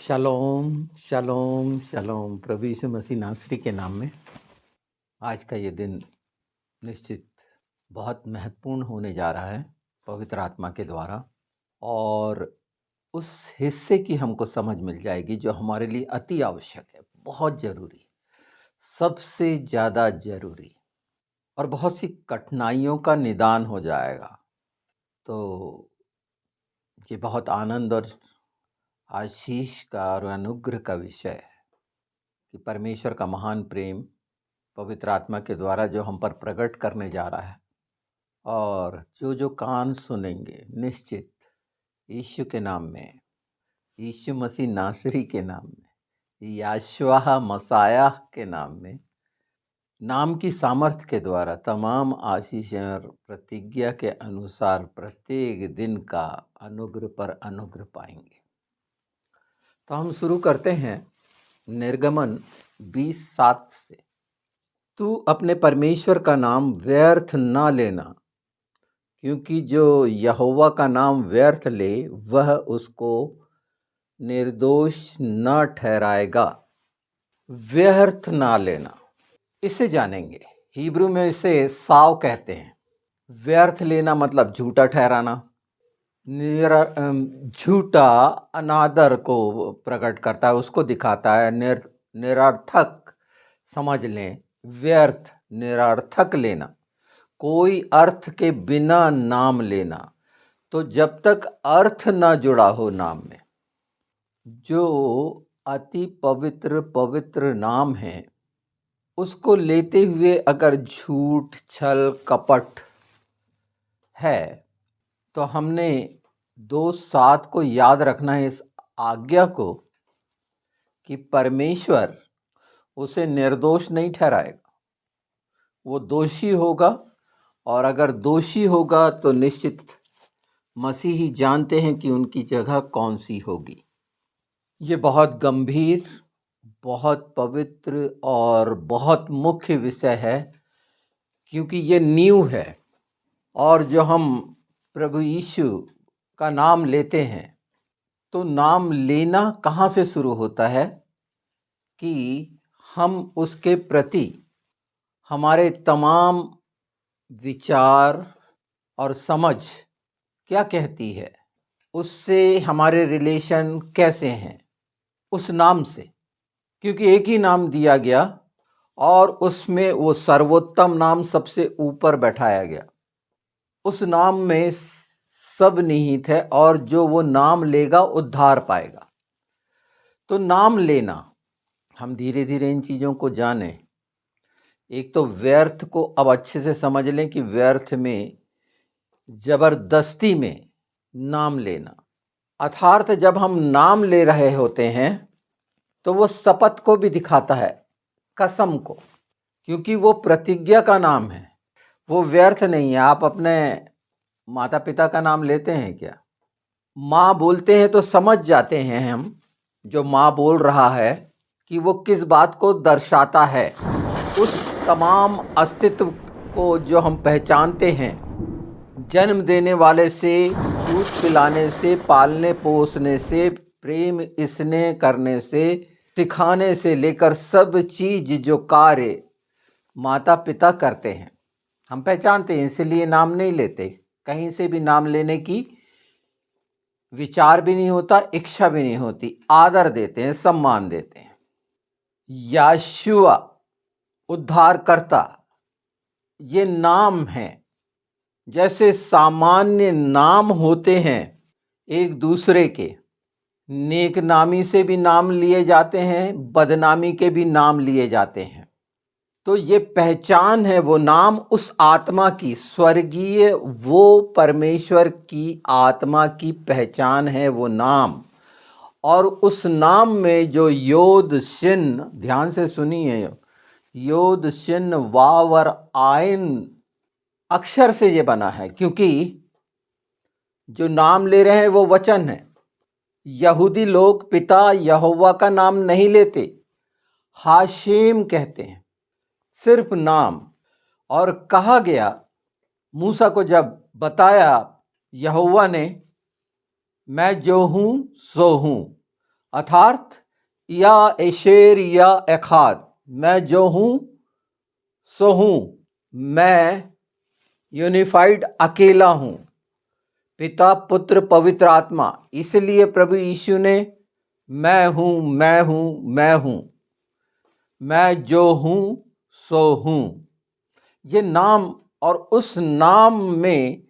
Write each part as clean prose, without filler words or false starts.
शलोम, शलोम, शलोम। प्रभु यीशु मसीह नासरी के नाम में आज का ये दिन निश्चित बहुत महत्वपूर्ण होने जा रहा है पवित्र आत्मा के द्वारा। और उस हिस्से की हमको समझ मिल जाएगी जो हमारे लिए अति आवश्यक है, बहुत ज़रूरी, सबसे ज़्यादा ज़रूरी, और बहुत सी कठिनाइयों का निदान हो जाएगा। तो ये बहुत आनंद और आशीष का और अनुग्रह का विषय है कि परमेश्वर का महान प्रेम पवित्र आत्मा के द्वारा जो हम पर प्रकट करने जा रहा है, और जो कान सुनेंगे निश्चित यीशु के नाम में, यीशु मसीह नासरी के नाम में, याशुआ मसाया के नाम की सामर्थ के द्वारा तमाम आशीषें और प्रतिज्ञा के अनुसार प्रत्येक दिन का अनुग्रह पर अनुग्रह पाएंगे। तो हम शुरू करते हैं निर्गमन 20:7 से। तू अपने परमेश्वर का नाम व्यर्थ ना लेना, क्योंकि जो यहोवा का नाम व्यर्थ ले वह उसको निर्दोष न ठहराएगा। व्यर्थ ना लेना, इसे जानेंगे। हिब्रू में इसे साव कहते हैं। व्यर्थ लेना मतलब झूठा ठहराना, झूठा अनादर को प्रकट करता है, उसको दिखाता है। निरर्थक समझ लें, व्यर्थ निरर्थक लेना, कोई अर्थ के बिना नाम लेना। तो जब तक अर्थ ना जुड़ा हो नाम में, जो अति पवित्र नाम है, उसको लेते हुए अगर झूठ छल कपट है, तो हमने 2:7 को याद रखना है, इस आज्ञा को, कि परमेश्वर उसे निर्दोष नहीं ठहराएगा। वो दोषी होगा, और अगर दोषी होगा तो निश्चित मसीही जानते हैं कि उनकी जगह कौन सी होगी। ये बहुत गंभीर, बहुत पवित्र और बहुत मुख्य विषय है, क्योंकि ये नींव है। और जो हम प्रभु यीशु का नाम लेते हैं, तो नाम लेना कहाँ से शुरू होता है कि हम उसके प्रति हमारे तमाम विचार और समझ क्या कहती है, उससे हमारे रिलेशन कैसे हैं उस नाम से। क्योंकि एक ही नाम दिया गया और उसमें वो सर्वोत्तम नाम सबसे ऊपर बैठाया गया। उस नाम में सब निहित है, और जो वो नाम लेगा उद्धार पाएगा। तो नाम लेना, हम धीरे धीरे इन चीज़ों को जानें। एक तो व्यर्थ को अब अच्छे से समझ लें कि व्यर्थ में जबरदस्ती में नाम लेना, अर्थात जब हम नाम ले रहे होते हैं तो वो शपथ को भी दिखाता है, कसम को, क्योंकि वो प्रतिज्ञा का नाम है, वो व्यर्थ नहीं है। आप अपने माता पिता का नाम लेते हैं क्या? माँ बोलते हैं तो समझ जाते हैं हम, जो माँ बोल रहा है, कि वो किस बात को दर्शाता है। उस तमाम अस्तित्व को जो हम पहचानते हैं, जन्म देने वाले से, दूध पिलाने से, पालने पोसने से, प्रेम स्नेह करने से, सिखाने से लेकर सब चीज जो कार्य माता पिता करते हैं, हम पहचानते हैं। इसलिए नाम नहीं लेते, कहीं से भी नाम लेने की विचार भी नहीं होता, इच्छा भी नहीं होती। आदर देते हैं, सम्मान देते हैं। याशुआ उद्धारकर्ता, ये नाम है। जैसे सामान्य नाम होते हैं एक दूसरे के, नेक नामी से भी नाम लिए जाते हैं, बदनामी के भी नाम लिए जाते हैं। तो ये पहचान है, वो नाम उस आत्मा की, स्वर्गीय वो परमेश्वर की आत्मा की पहचान है वो नाम। और उस नाम में जो योद चिन्ह, ध्यान से सुनिए, योद चिन्ह वाव और आयन अक्षर से ये बना है, क्योंकि जो नाम ले रहे हैं वो वचन है। यहूदी लोग पिता यहोवा का नाम नहीं लेते, हाशिम कहते हैं, सिर्फ नाम। और कहा गया, मूसा को जब बताया यहोवा ने, मैं जो हूं सो हूं, अर्थात या एशेर या एखाद, मैं जो हूँ सो हूँ, मैं यूनिफाइड अकेला हूँ, पिता पुत्र पवित्र आत्मा। इसलिए प्रभु यीशु ने मैं हूँ, मैं हूँ, मैं हूँ, मैं जो हूँ सो हूँ, ये नाम और उस नाम में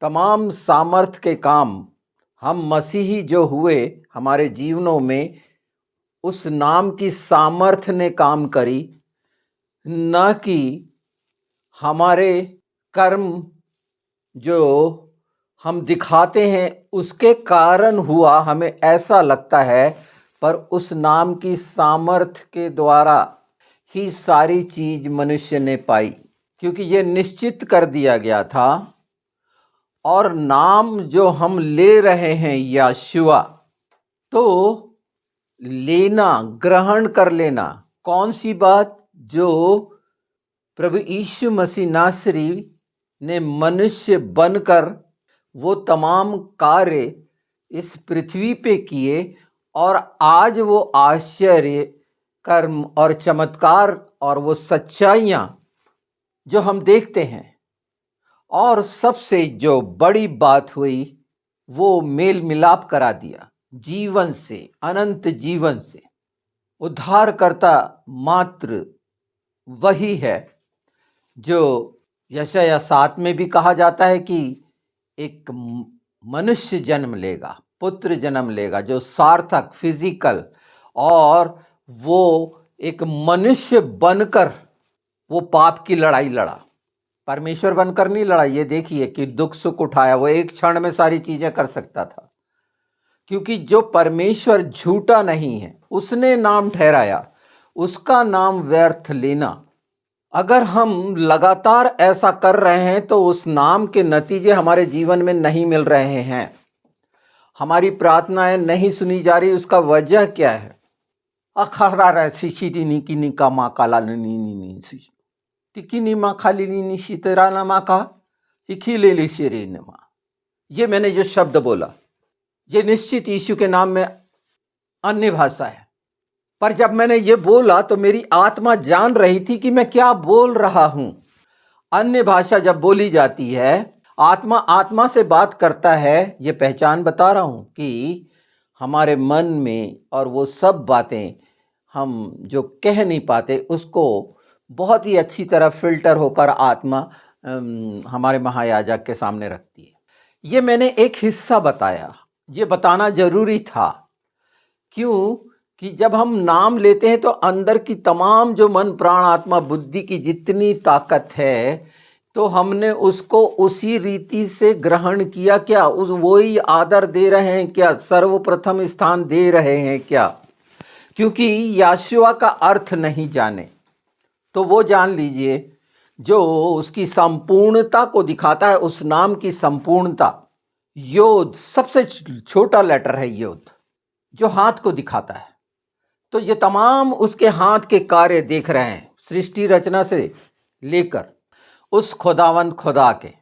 तमाम सामर्थ के काम हम मसीही जो हुए हमारे जीवनों में, उस नाम की सामर्थ ने काम करी, न कि हमारे कर्म जो हम दिखाते हैं उसके कारण हुआ, हमें ऐसा लगता है। पर उस नाम की सामर्थ के द्वारा ही सारी चीज मनुष्य ने पाई, क्योंकि ये निश्चित कर दिया गया था। और नाम जो हम ले रहे हैं यहोशुआ, तो लेना, ग्रहण कर लेना, कौन सी बात? जो प्रभु यीशु मसीह नासरी ने मनुष्य बनकर वो तमाम कार्य इस पृथ्वी पे किए, और आज वो आश्चर्य कर्म और चमत्कार और वो सच्चाइयाँ जो हम देखते हैं। और सबसे जो बड़ी बात हुई, वो मेल मिलाप करा दिया जीवन से, अनंत जीवन से। उद्धारकर्ता मात्र वही है जो यशायाह 7 में भी कहा जाता है कि एक मनुष्य जन्म लेगा, पुत्र जन्म लेगा, जो सार्थक, फिजिकल, और वो एक मनुष्य बनकर वो पाप की लड़ाई लड़ा। परमेश्वर बनकर नहीं लड़ा। ये देखिए कि दुख सुख उठाया, वो एक क्षण में सारी चीजें कर सकता था, क्योंकि जो परमेश्वर झूठा नहीं है, उसने नाम ठहराया, उसका नाम व्यर्थ लेना। अगर हम लगातार ऐसा कर रहे हैं तो उस नाम के नतीजे हमारे जीवन में नहीं मिल रहे हैं, हमारी प्रार्थनाएं नहीं सुनी जा रही। उसका वजह क्या है? अखरा शिशिनी की निका मा काला तिकी मा खाली नी शितरा नमा का हिखी ले ली शेरे नमा। ये मैंने जो शब्द बोला, ये निश्चित यीशु के नाम में अन्य भाषा है। पर जब मैंने ये बोला तो मेरी आत्मा जान रही थी कि मैं क्या बोल रहा हूं। अन्य भाषा जब बोली जाती है, आत्मा आत्मा से बात करता है, ये पहचान बता रहा हूं कि हमारे मन में और वो सब बातें हम जो कह नहीं पाते, उसको बहुत ही अच्छी तरह फिल्टर होकर आत्मा हमारे महायाजक के सामने रखती है। ये मैंने एक हिस्सा बताया, ये बताना जरूरी था। क्यों? कि जब हम नाम लेते हैं तो अंदर की तमाम जो मन प्राण आत्मा बुद्धि की जितनी ताकत है, तो हमने उसको उसी रीति से ग्रहण किया क्या? उस वही आदर दे रहे हैं क्या? सर्वप्रथम स्थान दे रहे हैं क्या? क्योंकि यहोशुआ का अर्थ नहीं जाने तो वो जान लीजिए, जो उसकी संपूर्णता को दिखाता है, उस नाम की संपूर्णता। योद सबसे छोटा लेटर है, योद जो हाथ को दिखाता है। तो ये तमाम उसके हाथ के कार्य देख रहे हैं, सृष्टि रचना से लेकर उस खुदावंद खुदा के,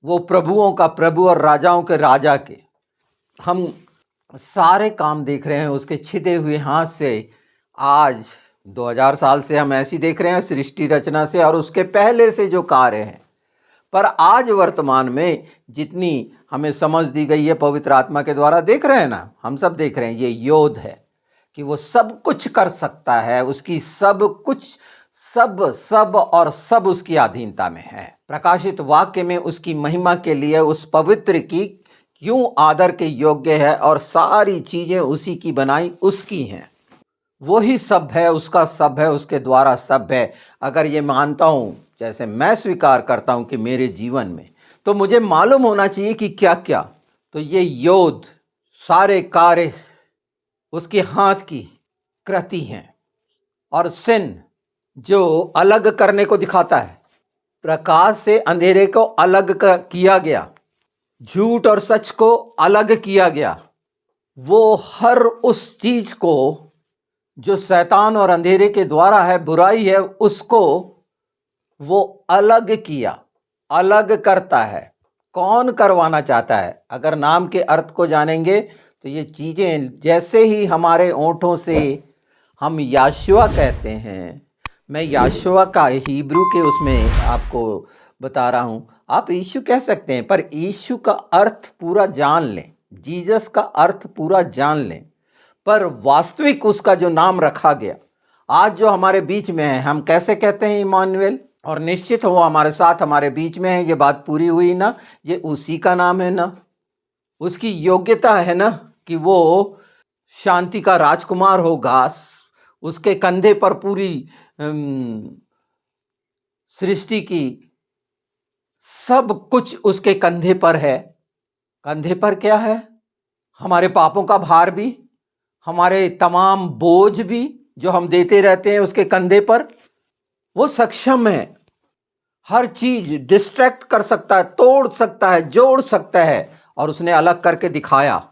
वो प्रभुओं का प्रभु और राजाओं के राजा के, हम सारे काम देख रहे हैं उसके छिदे हुए हाथ से। आज 2000 साल से हम ऐसी देख रहे हैं सृष्टि रचना से, और उसके पहले से जो कार्य हैं। पर आज वर्तमान में जितनी हमें समझ दी गई है पवित्र आत्मा के द्वारा, देख रहे हैं ना, हम सब देख रहे हैं, ये योद है कि वो सब कुछ कर सकता है, उसकी सब कुछ, सब सब और सब उसकी अधीनता में है। प्रकाशित वाक्य में उसकी महिमा के लिए उस पवित्र की क्यों आदर के योग्य है, और सारी चीजें उसी की बनाई, उसकी हैं। वही सब है, उसका सब है, उसके द्वारा सब है। अगर ये मानता हूं, जैसे मैं स्वीकार करता हूं कि मेरे जीवन में, तो मुझे मालूम होना चाहिए कि क्या क्या। तो ये योद सारे कार्य उसके हाथ की कृति हैं। और सिन जो अलग करने को दिखाता है, प्रकाश से अंधेरे को अलग किया गया, झूठ और सच को अलग किया गया। वो हर उस चीज को जो शैतान और अंधेरे के द्वारा है, बुराई है, उसको वो अलग किया, अलग करता है। कौन करवाना चाहता है? अगर नाम के अर्थ को जानेंगे तो ये चीज़ें जैसे ही हमारे ओंठों से हम याशुआ कहते हैं, मैं याशुआ का हिब्रू के उसमें आपको बता रहा हूँ, आप यीशु कह सकते हैं, पर यीशु का अर्थ पूरा जान लें, जीसस का अर्थ पूरा जान लें, पर वास्तविक उसका जो नाम रखा गया आज जो हमारे बीच में है, हम कैसे कहते हैं इमानुएल, और निश्चित वो हमारे साथ हमारे बीच में है, ये बात पूरी हुई ना, ये उसी का नाम है ना, उसकी योग्यता है ना कि वो शांति का राजकुमार होगा, उसके कंधे पर पूरी सृष्टि की सब कुछ उसके कंधे पर है। कंधे पर क्या है? हमारे पापों का भार भी, हमारे तमाम बोझ भी जो हम देते रहते हैं उसके कंधे पर। वो सक्षम है, हर चीज डिस्ट्रैक्ट कर सकता है, तोड़ सकता है, जोड़ सकता है, और उसने अलग करके दिखाया,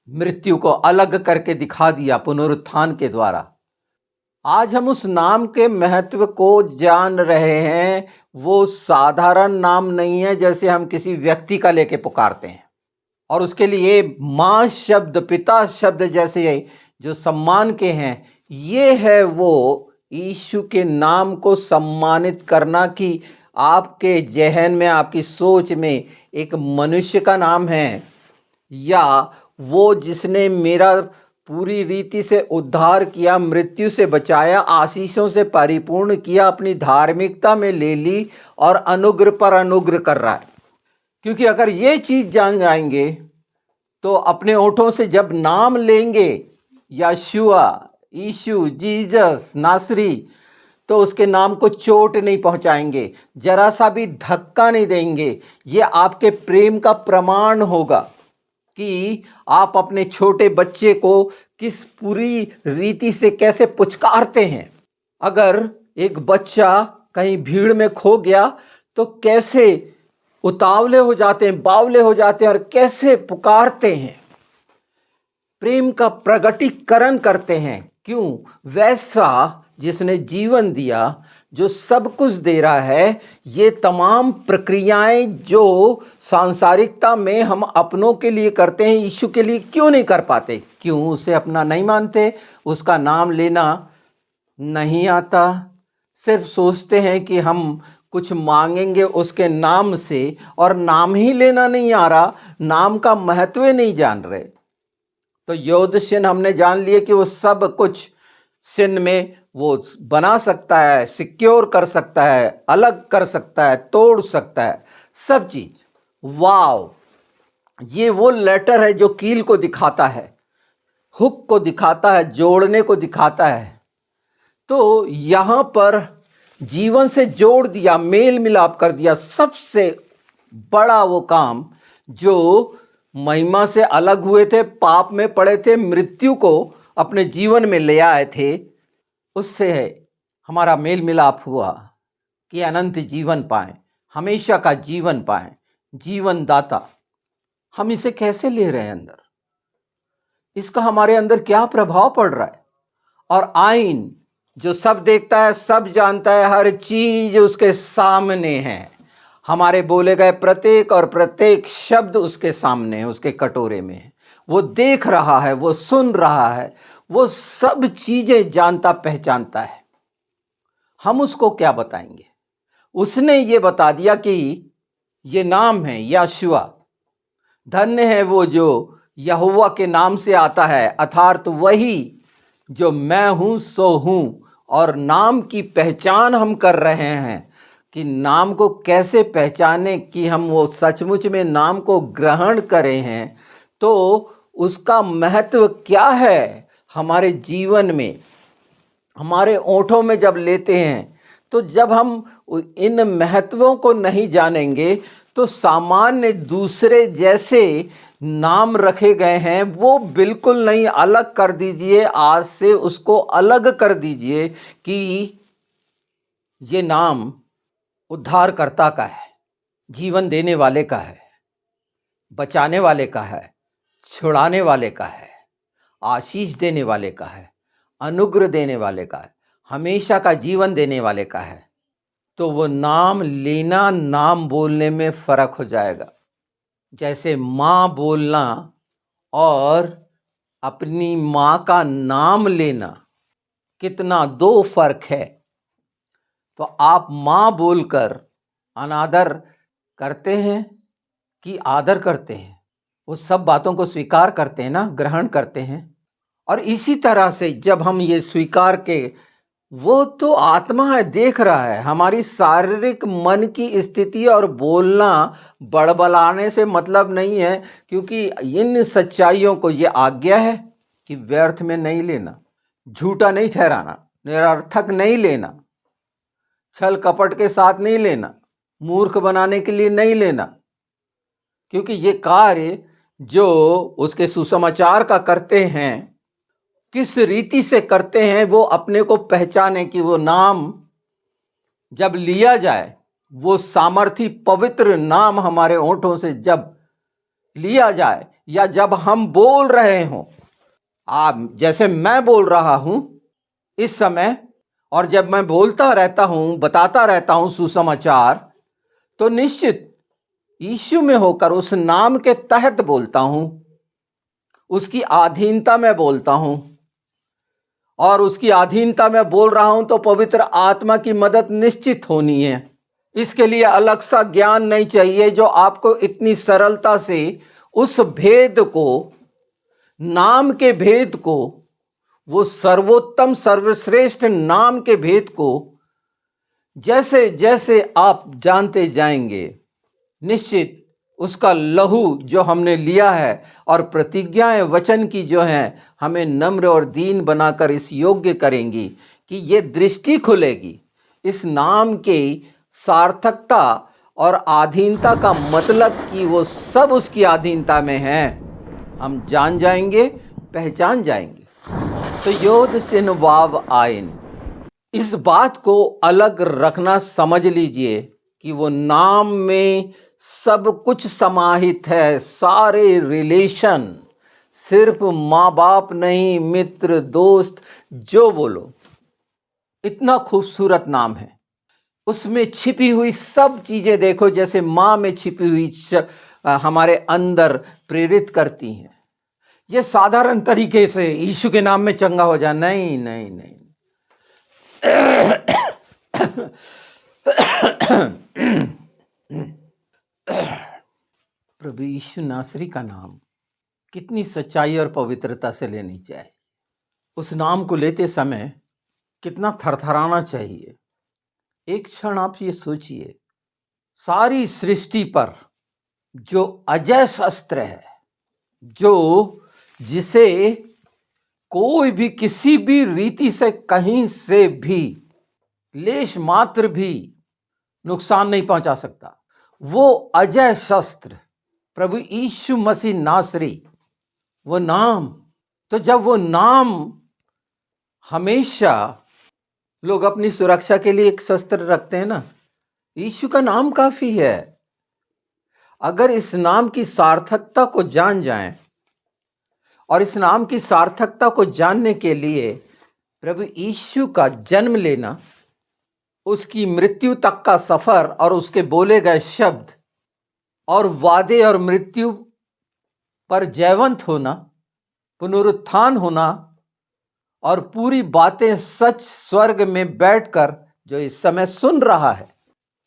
मृत्यु को अलग करके दिखा दिया पुनरुत्थान के द्वारा। आज हम उस नाम के महत्व को जान रहे हैं। वो साधारण नाम नहीं है जैसे हम किसी व्यक्ति का लेके पुकारते हैं, और उसके लिए मां शब्द, पिता शब्द जैसे जो सम्मान के हैं, ये है वो यीशु के नाम को सम्मानित करना कि आपके जहन में, आपकी सोच में एक मनुष्य का नाम है, या वो जिसने मेरा पूरी रीति से उद्धार किया, मृत्यु से बचाया, आशीषों से परिपूर्ण किया, अपनी धार्मिकता में ले ली और अनुग्रह पर अनुग्रह कर रहा है। क्योंकि अगर ये चीज जान जाएंगे तो अपने ओंठों से जब नाम लेंगे यशुआ, यीशु, जीसस, नासरी, तो उसके नाम को चोट नहीं पहुंचाएंगे, जरा सा भी धक्का नहीं देंगे। ये आपके प्रेम का प्रमाण होगा कि आप अपने छोटे बच्चे को किस पूरी रीति से कैसे पुचकारते हैं। अगर एक बच्चा कहीं भीड़ में खो गया तो कैसे उतावले हो जाते हैं, बावले हो जाते हैं, और कैसे पुकारते हैं, प्रेम का प्रगटीकरण करते हैं। क्यों? वैसा जिसने जीवन दिया, जो सब कुछ दे रहा है, ये तमाम प्रक्रियाएं जो सांसारिकता में हम अपनों के लिए करते हैं, यीशु के लिए क्यों नहीं कर पाते? क्यों? उसे अपना नहीं मानते, उसका नाम लेना नहीं आता, सिर्फ सोचते हैं कि हम कुछ मांगेंगे उसके नाम से, और नाम ही लेना नहीं आ रहा, नाम का महत्व नहीं जान रहे। तो योद्धसिन हमने जान लिए कि वो सब कुछ सिन में वो बना सकता है, सिक्योर कर सकता है, अलग कर सकता है, तोड़ सकता है, सब चीज। वाव, ये वो लेटर है जो कील को दिखाता है, हुक को दिखाता है, जोड़ने को दिखाता है। तो यहां पर जीवन से जोड़ दिया, मेल मिलाप कर दिया। सबसे बड़ा वो काम जो महिमा से अलग हुए थे, पाप में पड़े थे, मृत्यु को अपने जीवन में ले आए थे, उससे हमारा मेल मिलाप हुआ कि अनंत जीवन पाएं, हमेशा का जीवन पाएं, जीवन दाता। हम इसे कैसे ले रहे हैं अंदर? इसका हमारे अंदर क्या प्रभाव पड़ रहा है? और आईन जो सब देखता है, सब जानता है, हर चीज उसके सामने है, हमारे बोले गए प्रत्येक और प्रत्येक शब्द उसके सामने है, उसके कटोरे में है। वो देख रहा है, वो सुन रहा है, वो सब चीजें जानता पहचानता है। हम उसको क्या बताएंगे? उसने ये बता दिया कि ये नाम है यशुआ। धन्य है वो जो यहोवा के नाम से आता है, अर्थात वही जो मैं हूं सो हूं। और नाम की पहचान हम कर रहे हैं कि नाम को कैसे पहचाने, कि हम वो सचमुच में नाम को ग्रहण करें हैं, तो उसका महत्व क्या है हमारे जीवन में, हमारे ओंठों में जब लेते हैं। तो जब हम इन महत्वों को नहीं जानेंगे तो सामान्य दूसरे जैसे नाम रखे गए हैं वो बिल्कुल नहीं। अलग कर दीजिए, आज से उसको अलग कर दीजिए कि ये नाम उद्धारकर्ता का है, जीवन देने वाले का है, बचाने वाले का है, छुड़ाने वाले का है, आशीष देने वाले का है, अनुग्रह देने वाले का है, हमेशा का जीवन देने वाले का है। तो वो नाम लेना, नाम बोलने में फर्क हो जाएगा। जैसे माँ बोलना और अपनी माँ का नाम लेना कितना दो फर्क है। तो आप माँ बोलकर अनादर करते हैं कि आदर करते हैं? वो सब बातों को स्वीकार करते हैं ना, ग्रहण करते हैं। और इसी तरह से जब हम ये स्वीकार के, वो तो आत्मा है, देख रहा है हमारी शारीरिक मन की स्थिति, और बोलना बड़बड़ाने से मतलब नहीं है, क्योंकि इन सच्चाइयों को ये आज्ञा है कि व्यर्थ में नहीं लेना, झूठा नहीं ठहराना, निरर्थक नहीं लेना, छल कपट के साथ नहीं लेना, मूर्ख बनाने के लिए नहीं लेना। क्योंकि ये कार्य जो उसके सुसमाचार का करते हैं, किस रीति से करते हैं, वो अपने को पहचाने कि वो नाम जब लिया जाए, वो सामर्थी पवित्र नाम हमारे होठों से जब लिया जाए, या जब हम बोल रहे हों, आप जैसे मैं बोल रहा हूं इस समय, और जब मैं बोलता रहता हूं, बताता रहता हूं सुसमाचार, तो निश्चित यीशु में होकर उस नाम के तहत बोलता हूं, उसकी अधीनता में बोलता हूं। और उसकी अधीनता में बोल रहा हूं तो पवित्र आत्मा की मदद निश्चित होनी है। इसके लिए अलग सा ज्ञान नहीं चाहिए जो आपको इतनी सरलता से उस भेद को, नाम के भेद को, वो सर्वोत्तम सर्वश्रेष्ठ नाम के भेद को जैसे जैसे आप जानते जाएंगे, निश्चित उसका लहू जो हमने लिया है और प्रतिज्ञाएं वचन की जो हैं, हमें नम्र और दीन बनाकर इस योग्य करेंगी कि ये दृष्टि खुलेगी। इस नाम की सार्थकता और अधीनता का मतलब कि वो सब उसकी अधीनता में है, हम जान जाएंगे, पहचान जाएंगे। तो योद सिन वाव आइन, इस बात को अलग रखना समझ लीजिए कि वो नाम में सब कुछ समाहित है, सारे रिलेशन, सिर्फ माँ बाप नहीं, मित्र दोस्त, जो बोलो, इतना खूबसूरत नाम है। उसमें छिपी हुई सब चीजें देखो, जैसे माँ में छिपी हुई हमारे अंदर प्रेरित करती हैं। ये साधारण तरीके से यीशु के नाम में चंगा हो जा, नहीं नहीं नहीं। प्रभु यीशु नासरी का नाम कितनी सच्चाई और पवित्रता से लेनी चाहिए। उस नाम को लेते समय कितना थरथराना चाहिए। एक क्षण आप ये सोचिए, सारी सृष्टि पर जो अजय शस्त्र है, जो जिसे कोई भी किसी भी रीति से कहीं से भी लेश मात्र भी नुकसान नहीं पहुंचा सकता, वो अजय शस्त्र प्रभु यीशु मसीह नासरी, वो नाम। तो जब वो नाम, हमेशा लोग अपनी सुरक्षा के लिए एक शस्त्र रखते हैं ना, यीशु का नाम काफी है। अगर इस नाम की सार्थकता को जान जाएं, और इस नाम की सार्थकता को जानने के लिए प्रभु यीशु का जन्म लेना, उसकी मृत्यु तक का सफर, और उसके बोले गए शब्द और वादे, और मृत्यु पर जयवंत होना, पुनरुत्थान होना, और पूरी बातें सच स्वर्ग में बैठकर जो इस समय सुन रहा है,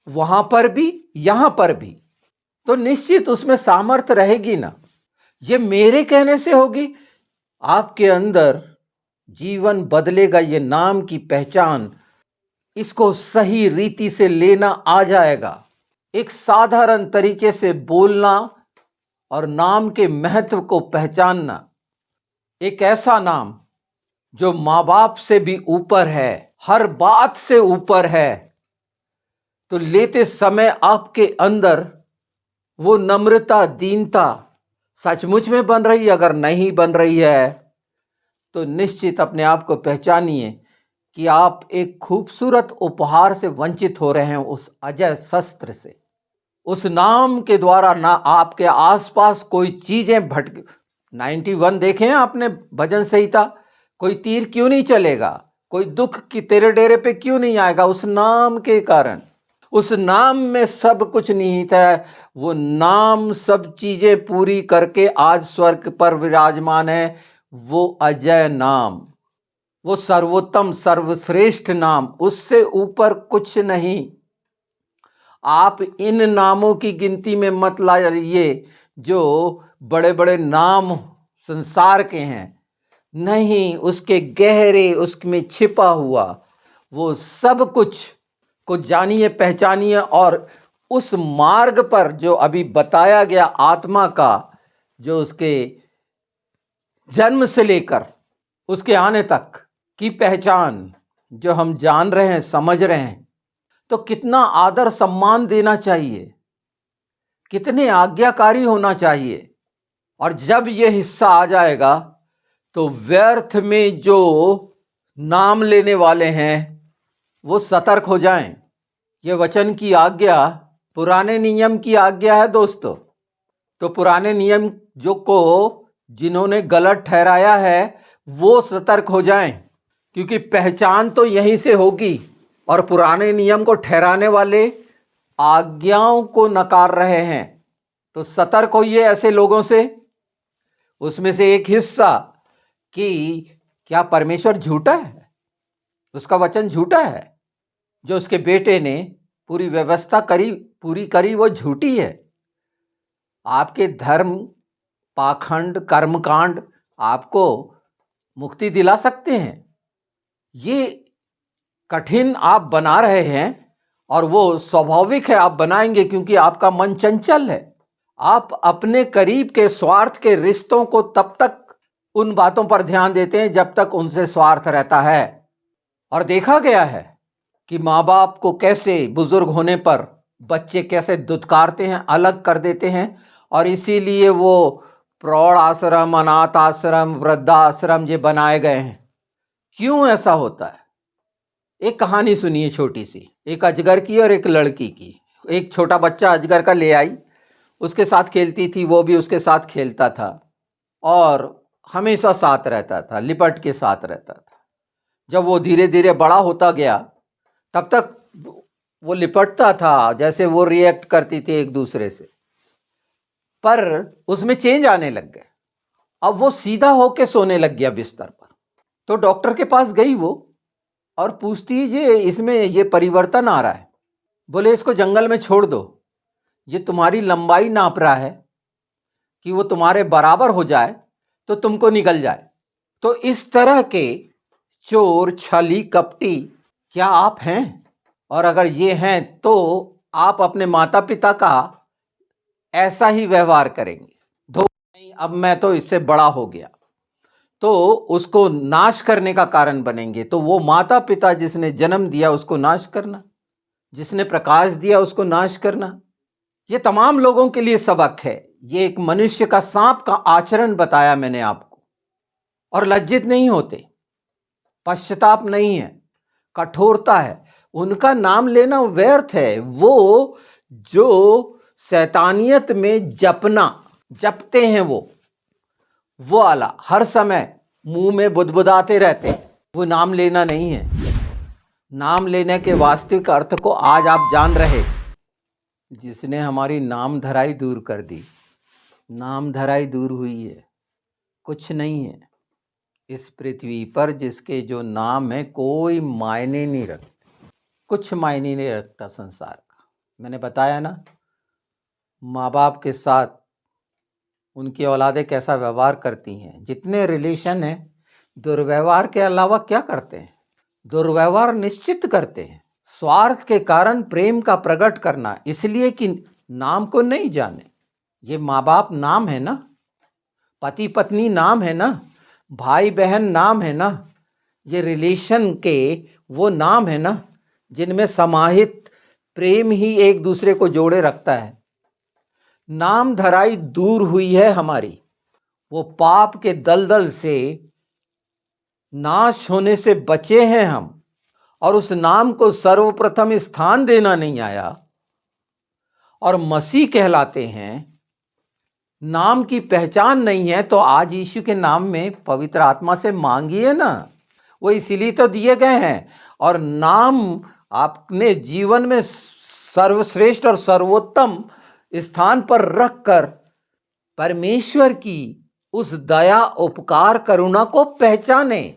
वहां पर भी यहां पर भी, तो निश्चित उसमें सामर्थ्य रहेगी ना। ये मेरे कहने से होगी, आपके अंदर जीवन बदलेगा। ये नाम की पहचान, इसको सही रीति से लेना आ जाएगा। एक साधारण तरीके से बोलना और नाम के महत्व को पहचानना। एक ऐसा नाम जो माँ बाप से भी ऊपर है, हर बात से ऊपर है। तो लेते समय आपके अंदर वो नम्रता, दीनता सचमुच में बन रही है। अगर नहीं बन रही है तो निश्चित अपने आप को पहचानिए कि आप एक खूबसूरत उपहार से वंचित हो रहे हैं, उस अजय शस्त्र से। उस नाम के द्वारा ना आपके आसपास कोई चीजें भटक, 91 देखे हैं आपने भजन संहिता, कोई तीर क्यों नहीं चलेगा, कोई दुख की तेरे डेरे पे क्यों नहीं आएगा, उस नाम के कारण। उस नाम में सब कुछ निहित है। वो नाम सब चीजें पूरी करके आज स्वर्ग पर विराजमान है। वो अजय नाम, वो सर्वोत्तम सर्वश्रेष्ठ नाम, उससे ऊपर कुछ नहीं। आप इन नामों की गिनती में मत लाइए जो बड़े बड़े नाम संसार के हैं। नहीं, उसके गहरे, उसमें छिपा हुआ वो सब कुछ को जानिए, पहचानिए और उस मार्ग पर जो अभी बताया गया आत्मा का, जो उसके जन्म से लेकर उसके आने तक की पहचान जो हम जान रहे हैं, समझ रहे हैं, तो कितना आदर सम्मान देना चाहिए, कितने आज्ञाकारी होना चाहिए। और जब यह हिस्सा आ जाएगा तो व्यर्थ में जो नाम लेने वाले हैं वो सतर्क हो जाएं। ये वचन की आज्ञा पुराने नियम की आज्ञा है दोस्तों। तो पुराने नियम जो को जिन्होंने गलत ठहराया है वो सतर्क हो जाएं, क्योंकि पहचान तो यहीं से होगी। और पुराने नियम को ठहराने वाले आज्ञाओं को नकार रहे हैं, तो सतर्क होइए ऐसे लोगों से। उसमें से एक हिस्सा कि क्या परमेश्वर झूठा है, उसका वचन झूठा है, जो उसके बेटे ने पूरी व्यवस्था करी, पूरी करी, वो झूठी है। आपके धर्म, पाखंड, कर्मकांड आपको मुक्ति दिला सकते हैं। ये कठिन आप बना रहे हैं और वो स्वाभाविक है, आप बनाएंगे क्योंकि आपका मन चंचल है। आप अपने करीब के स्वार्थ के रिश्तों को तब तक उन बातों पर ध्यान देते हैं जब तक उनसे स्वार्थ रहता है। और देखा गया है कि माँ बाप को कैसे बुजुर्ग होने पर बच्चे कैसे दुत्कारते हैं, अलग कर देते हैं। और इसीलिए वो प्रौढ़ आश्रम, अनाथ आश्रम, वृद्धाश्रम ये बनाए गए हैं। क्यों ऐसा होता है? एक कहानी सुनिए छोटी सी, एक अजगर की और एक लड़की की। एक छोटा बच्चा अजगर का ले आई, उसके साथ खेलती थी, वो भी उसके साथ खेलता था और हमेशा साथ रहता था, लिपट के साथ रहता था। जब वो धीरे धीरे बड़ा होता गया तब तक वो लिपटता था, जैसे वो रिएक्ट करती थी एक दूसरे से, पर उसमें चेंज आने लग गया। अब वो सीधा होके सोने लग गया बिस्तर पर। तो डॉक्टर के पास गई वो और पूछती ये इसमें ये परिवर्तन आ रहा है। बोले इसको जंगल में छोड़ दो, ये तुम्हारी लंबाई नाप रहा है कि वो तुम्हारे बराबर हो जाए तो तुमको निकल जाए। तो इस तरह के चोर, छली, कपटी क्या आप हैं? और अगर ये हैं तो आप अपने माता पिता का ऐसा ही व्यवहार करेंगे। नहीं, अब मैं तो इससे बड़ा हो गया, तो उसको नाश करने का कारण बनेंगे। तो वो माता पिता जिसने जन्म दिया उसको नाश करना, जिसने प्रकाश दिया उसको नाश करना, ये तमाम लोगों के लिए सबक है। ये एक मनुष्य का सांप का आचरण बताया मैंने आपको। और लज्जित नहीं होते, पश्चाताप नहीं है, कठोरता है। उनका नाम लेना व्यर्थ है। वो जो शैतानियत में जपते हैं वो आला हर समय मुंह में बुदबुदाते रहते हैं, वो नाम लेना नहीं है। नाम लेने के वास्तविक अर्थ को आज आप जान रहे। जिसने हमारी नाम धराई दूर कर दी, नाम धराई दूर हुई है, कुछ नहीं है इस पृथ्वी पर जिसके जो नाम है कोई मायने नहीं रखता, कुछ मायने नहीं रखता संसार का। मैंने बताया ना, माँ बाप के साथ उनकी औलादें कैसा व्यवहार करती हैं। जितने रिलेशन हैं दुर्व्यवहार के अलावा क्या करते हैं? दुर्व्यवहार निश्चित करते हैं। स्वार्थ के कारण प्रेम का प्रकट करना, इसलिए कि नाम को नहीं जाने। ये माँ बाप नाम है ना, पति पत्नी नाम है ना, भाई बहन नाम है ना, ये रिलेशन के वो नाम है ना जिनमें समाहित प्रेम ही एक दूसरे को जोड़े रखता है। नाम धराई दूर हुई है हमारी, वो पाप के दलदल से नाश होने से बचे हैं हम। और उस नाम को सर्वप्रथम स्थान देना नहीं आया और मसीह कहलाते हैं। नाम की पहचान नहीं है तो आज यीशु के नाम में पवित्र आत्मा से मांगिए ना, वो इसीलिए तो दिए गए हैं। और नाम आपने जीवन में सर्वश्रेष्ठ और सर्वोत्तम स्थान पर रखकर परमेश्वर की उस दया, उपकार, करुणा को पहचाने,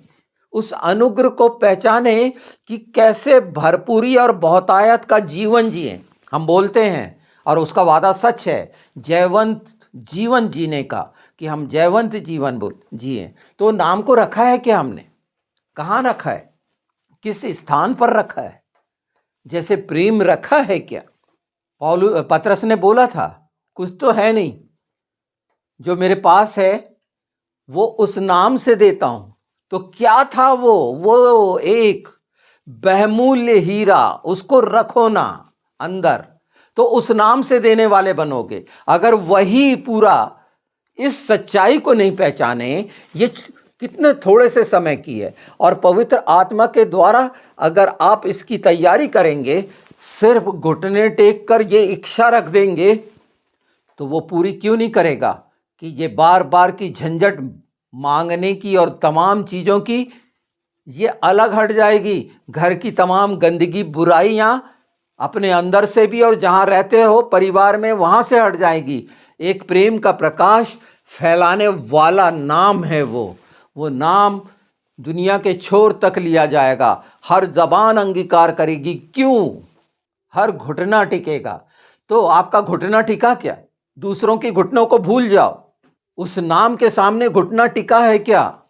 उस अनुग्रह को पहचाने कि कैसे भरपूरी और बहुतायत का जीवन जिए। हम बोलते हैं और उसका वादा सच है, जयवंत जीवन जीने का, कि हम जयवंत जीवन जिए। तो नाम को रखा है क्या हमने? कहाँ रखा है? किस स्थान पर रखा है? जैसे प्रेम रखा है क्या? पतरस ने बोला था, कुछ तो है नहीं, जो मेरे पास है वो उस नाम से देता हूं। तो क्या था वो एक बहुमूल्य हीरा, उसको रखो ना अंदर, तो उस नाम से देने वाले बनोगे। अगर वही पूरा इस सच्चाई को नहीं पहचाने, ये कितने थोड़े से समय की है, और पवित्र आत्मा के द्वारा अगर आप इसकी तैयारी करेंगे, सिर्फ घुटने टेक कर ये इच्छा रख देंगे, तो वो पूरी क्यों नहीं करेगा कि ये बार बार की झंझट मांगने की और तमाम चीज़ों की, ये अलग हट जाएगी। घर की तमाम गंदगी, बुराइयां अपने अंदर से भी और जहां रहते हो परिवार में, वहां से हट जाएगी। एक प्रेम का प्रकाश फैलाने वाला नाम है वो नाम दुनिया के छोर तक लिया जाएगा। हर जबान अंगीकार करेगी। क्यों? हर घुटना टिकेगा। तो आपका घुटना टिका क्या? दूसरों के घुटनों को भूल जाओ। उस नाम के सामने घुटना टिका है क्या?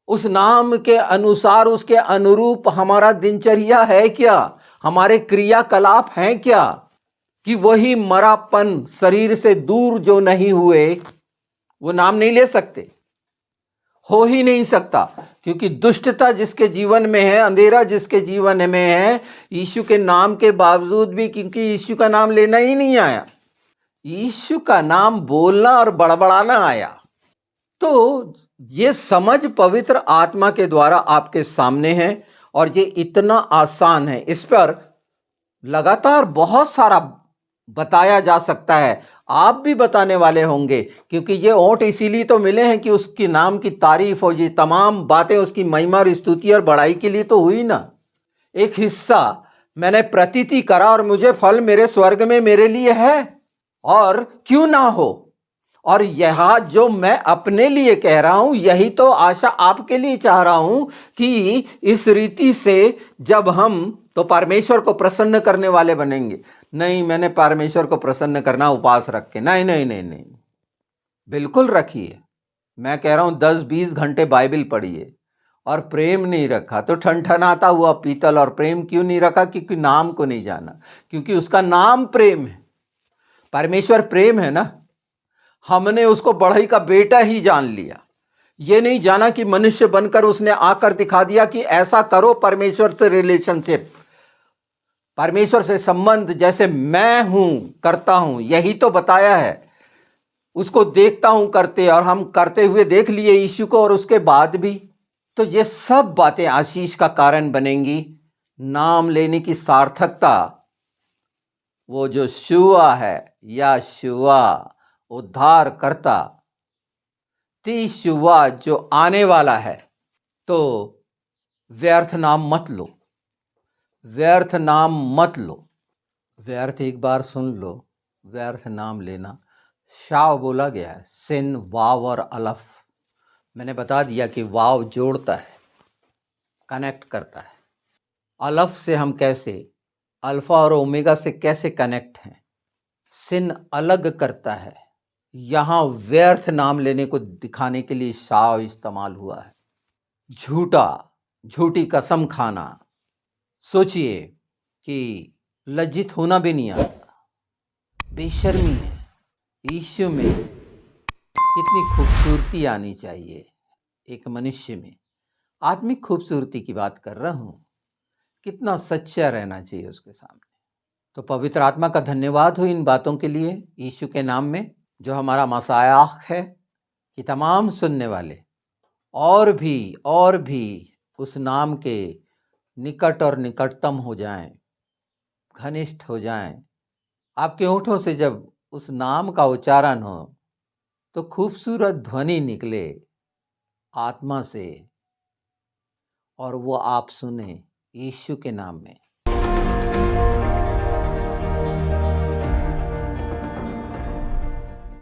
उस नाम के अनुसार, उसके अनुरूप हमारा दिनचर्या है क्या? हमारे क्रियाकलाप हैं क्या? कि वही मरापन शरीर से दूर जो नहीं हुए, वो नाम नहीं ले सकते, हो ही नहीं सकता। क्योंकि दुष्टता जिसके जीवन में है, अंधेरा जिसके जीवन में है, यीशु के नाम के बावजूद भी, क्योंकि यीशु का नाम लेना ही नहीं आया, यीशु का नाम बोलना और बड़बड़ाना आया। तो ये समझ पवित्र आत्मा के द्वारा आपके सामने है, और ये इतना आसान है। इस पर लगातार बहुत सारा बताया जा सकता है। आप भी बताने वाले होंगे, क्योंकि ये ओंठ इसीलिए तो मिले हैं कि उसके नाम की तारीफ हो। ये तमाम बातें उसकी महिमा और स्तुति और बड़ाई के लिए तो हुई ना। एक हिस्सा मैंने प्रतीति करा और मुझे फल मेरे स्वर्ग में मेरे लिए है, और क्यों ना हो। और यह जो मैं अपने लिए कह रहा हूं, यही तो आशा आपके लिए चाह रहा हूं कि इस रीति से जब हम तो परमेश्वर को प्रसन्न करने वाले बनेंगे। नहीं, मैंने परमेश्वर को प्रसन्न करना उपवास रख के, नहीं नहीं नहीं नहीं, बिल्कुल रखिए। मैं कह रहा हूं 10-20 घंटे बाइबल पढ़िए, और प्रेम नहीं रखा तो ठनठनाता हुआ पीतल। और प्रेम क्यों नहीं रखा? क्योंकि नाम को नहीं जाना, क्योंकि उसका नाम प्रेम है। परमेश्वर प्रेम है ना। हमने उसको बढ़ई का बेटा ही जान लिया, ये नहीं जाना कि मनुष्य बनकर उसने आकर दिखा दिया कि ऐसा करो। परमेश्वर से रिलेशनशिप, परमेश्वर से संबंध जैसे मैं हूं करता हूं, यही तो बताया है। उसको देखता हूं करते, और हम करते हुए देख लिए यीशु को, और उसके बाद भी। तो ये सब बातें आशीष का कारण बनेंगी। नाम लेने की सार्थकता, वो जो शुआ है, या शुआ उद्धार करता, तीसुआ जो आने वाला है। तो व्यर्थ नाम मत लो, व्यर्थ नाम मत लो। व्यर्थ एक बार सुन लो, व्यर्थ नाम लेना शाव बोला गया है। सिन, वाव और अलफ। मैंने बता दिया कि वाव जोड़ता है, कनेक्ट करता है। अलफ से हम कैसे, अल्फा और ओमेगा से कैसे कनेक्ट हैं। सिन अलग करता है। यहां व्यर्थ नाम लेने को दिखाने के लिए शाव इस्तेमाल हुआ है। झूठा, झूठी कसम खाना। सोचिए कि लज्जित होना भी नहीं आता, बेशर्मी है। यीशु में कितनी खूबसूरती आनी चाहिए एक मनुष्य में। आत्मिक खूबसूरती की बात कर रहा हूं। कितना सच्चा रहना चाहिए उसके सामने। तो पवित्र आत्मा का धन्यवाद हो इन बातों के लिए यीशु के नाम में, जो हमारा मसायाह है, कि तमाम सुनने वाले और भी उस नाम के निकट और निकटतम हो जाएं, घनिष्ठ हो जाएं। आपके होठों से जब उस नाम का उच्चारण हो, तो खूबसूरत ध्वनि निकले आत्मा से, और वो आप सुने यीशु के नाम में।